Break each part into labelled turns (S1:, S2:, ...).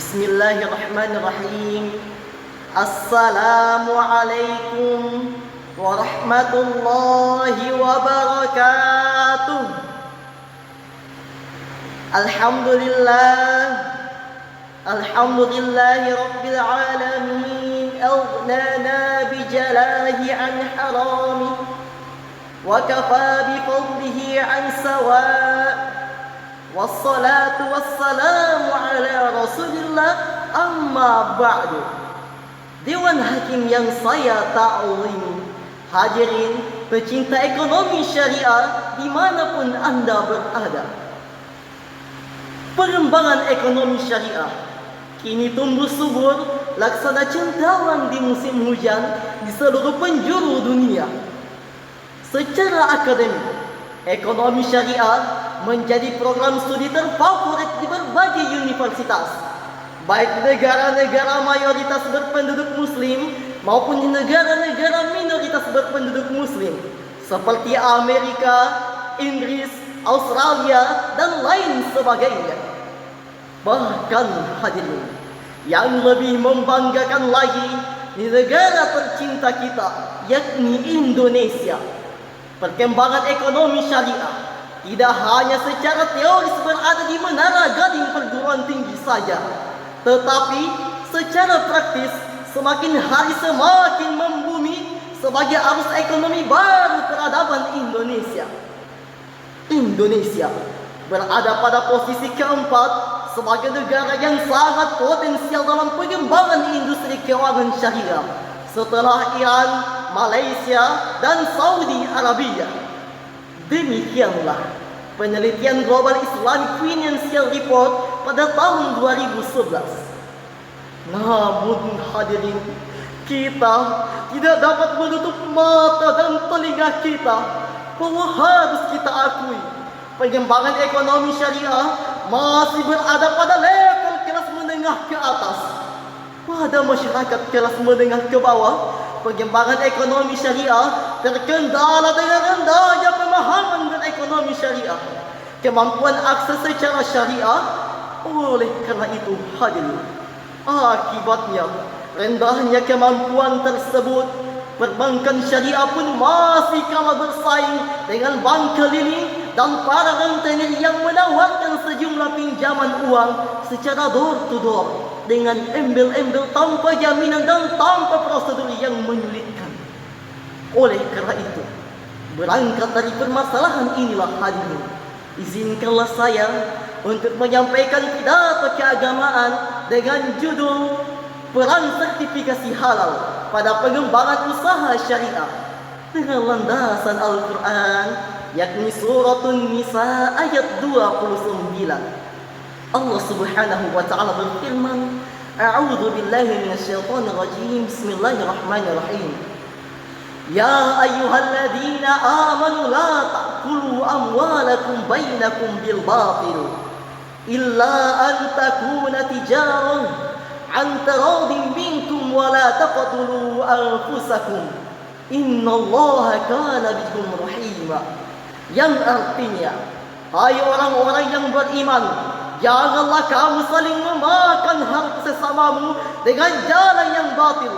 S1: Bismillahirrahmanirrahim. Assalamualaikum warahmatullahi wabarakatuh. Alhamdulillahi rabbil alamin. Aghnana bijalahi an harami wa kafa bifadlihi an sawa'. Wassalatu wassalamu ala rasulillah, amma ba'du. Dewan Hakim yang saya ta'zimi, hadirin pecinta ekonomi syariah dimanapun anda berada. Pengembangan ekonomi syariah kini tumbuh subur laksana cendawan di musim hujan di seluruh penjuru dunia. Secara akademik, ekonomi syariah menjadi program studi terfavorit di berbagai universitas, baik negara-negara mayoritas berpenduduk muslim maupun di negara-negara minoritas berpenduduk muslim seperti Amerika, Inggris, Australia, dan lain sebagainya. Bahkan hadirin, yang lebih membanggakan lagi, di negara tercinta kita yakni Indonesia, perkembangan ekonomi syariah tidak hanya secara teoris berada di menara gading perguruan tinggi saja, tetapi secara praktis semakin hari semakin membumi sebagai arus ekonomi baru peradaban Indonesia. Indonesia berada pada posisi keempat sebagai negara yang sangat potensial dalam pengembangan industri keuangan syariah setelah Iran, Malaysia, dan Saudi Arabia. Demikianlah penelitian Global Islamic Financial Report pada tahun 2011. Namun hadirin, kita tidak dapat menutup mata dan telinga kita bahwa harus kita akui pengembangan ekonomi syariah masih berada pada level kelas menengah ke atas. Pada masyarakat kelas menengah ke bawah, pengembangan ekonomi syariah terkendala dengan rendahnya pemahaman berekonomi syariah, kemampuan akses secara syariah. Oleh karena itu hadirin, akibatnya rendahnya kemampuan tersebut, perbankan syariah pun masih kalah bersaing dengan bank keliling dan para rentenir yang menawarkan sejumlah pinjaman uang secara door to door dengan embel-embel tanpa jaminan dan tanpa prosedur yang menyulitkan. Oleh karena itu, berangkat dari permasalahan inilah hadirin, izinkanlah saya untuk menyampaikan pidato keagamaan dengan judul Peran Sertifikasi Halal pada Pengembangan Usaha Syariah dengan landasan Al-Quran, yakni Suratun Nisa ayat 29. Allah Subhanahu wa ta'ala berfirman, A'udzu billahi minasyaitonir rajim. Bismillahirrahmanirrahim. Ya ayyuhalladzina amanu la ta'kulu amwalakum bainakum bil batil illa an takuna tijaratan an taradin minkum wa la taqtulu anfusakum innallaha kana bikum rahima. Yang artinya, hai orang-orang yang beriman, janganlah kamu saling memakan harta sesamamu dengan jalan yang batil,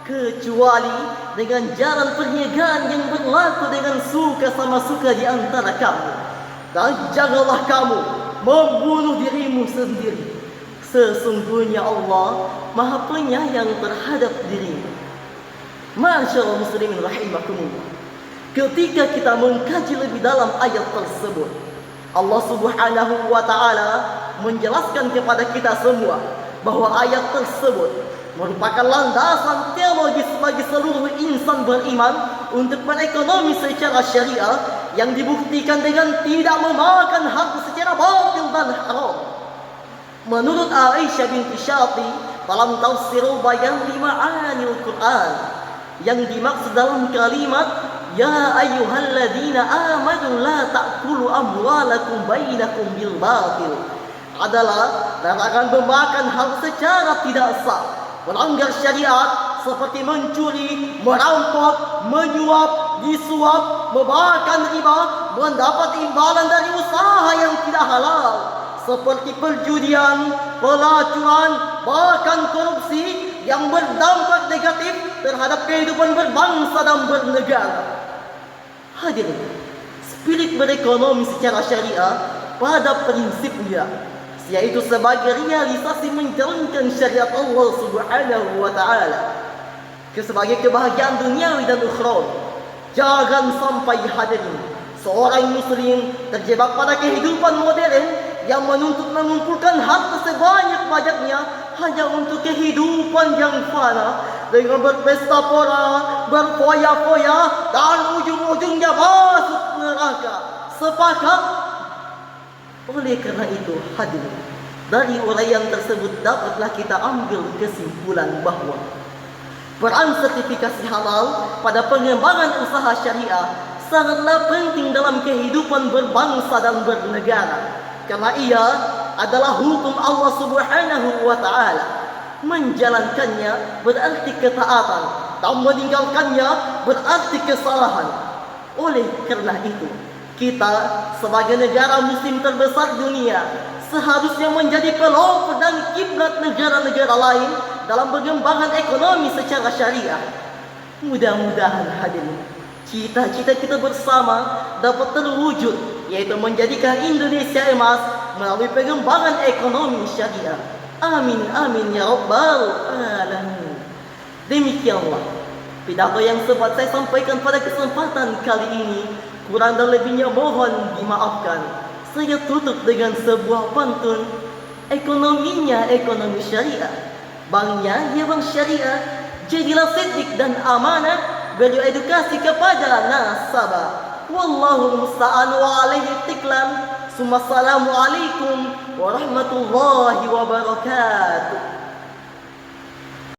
S1: kecuali dengan jalan perniagaan yang berlaku dengan suka sama suka di antara kamu. Dan janganlah kamu membunuh dirimu sendiri. Sesungguhnya Allah Maha Penyayang terhadap dirimu. Masyaallah muslimin rahimakumullah. Ketika kita mengkaji lebih dalam ayat tersebut, Allah Subhanahu wa ta'ala menjelaskan kepada kita semua bahwa ayat tersebut merupakan landasan teologis bagi seluruh insan beriman untuk berekonomi secara syariah yang dibuktikan dengan tidak memakan harta secara batil dan haram. Menurut Aisyah binti Syati dalam tafsirul Bayan li Ma'anil Quran, yang dimaksud dalam kalimat Ya ayyuhalladzina amanu la ta'kulu amwalakum bainakum bil batil adalah larangan memakan harta secara tidak sah, melanggar syariat seperti mencuri, merampok, menyuap, disuap, memakan riba, mendapat imbalan dari usaha yang tidak halal, seperti perjudian, pelacuran, bahkan korupsi yang berdampak negatif terhadap kehidupan berbangsa dan bernegara. Hadirin, spirit berekonomi secara syariah pada prinsipnya yaitu sebagai realisasi menjalankan syariat Allah Subhanahu wa taala sebagai kebahagiaan duniawi dan ukhrawi. Jangan sampai hadirin seorang muslim terjebak pada kehidupan modern yang menuntut mengumpulkan harta sebanyak-banyaknya hanya untuk kehidupan yang fana, dengan berpesta pora, berfoya-foya, dan ujung-ujungnya masuk neraka. Sepakat? Oleh karena itu, hadirin, dari uraian tersebut dapatlah kita ambil kesimpulan bahwa peran sertifikasi halal pada pengembangan usaha syariah sangatlah penting dalam kehidupan berbangsa dan bernegara, karena ia adalah hukum Allah Subhanahu wa taala. Menjalankannya berarti ketaatan, dan meninggalkannya berarti kesalahan. Oleh karena itu, kita sebagai negara muslim terbesar dunia seharusnya menjadi pelopor dan kiblat negara-negara lain dalam pengembangan ekonomi secara syariah. Mudah-mudahan hadirin, cita-cita kita bersama dapat terwujud, yaitu menjadikan Indonesia emas melalui pengembangan ekonomi syariah. Amin amin ya rabbal alamin. Demikianlah pidato yang sempat saya sampaikan pada kesempatan kali ini. Kurang dan lebihnya mohon dimaafkan. Saya tutup dengan sebuah pantun. Ekonominya ekonomi syariah, banknya ya bank syariah. Jadilah siddiq dan amanah, beri edukasi kepada nasabah. Wallahu musta'an wa alaihi tiklan. Assalamualaikum warahmatullahi wabarakatuh.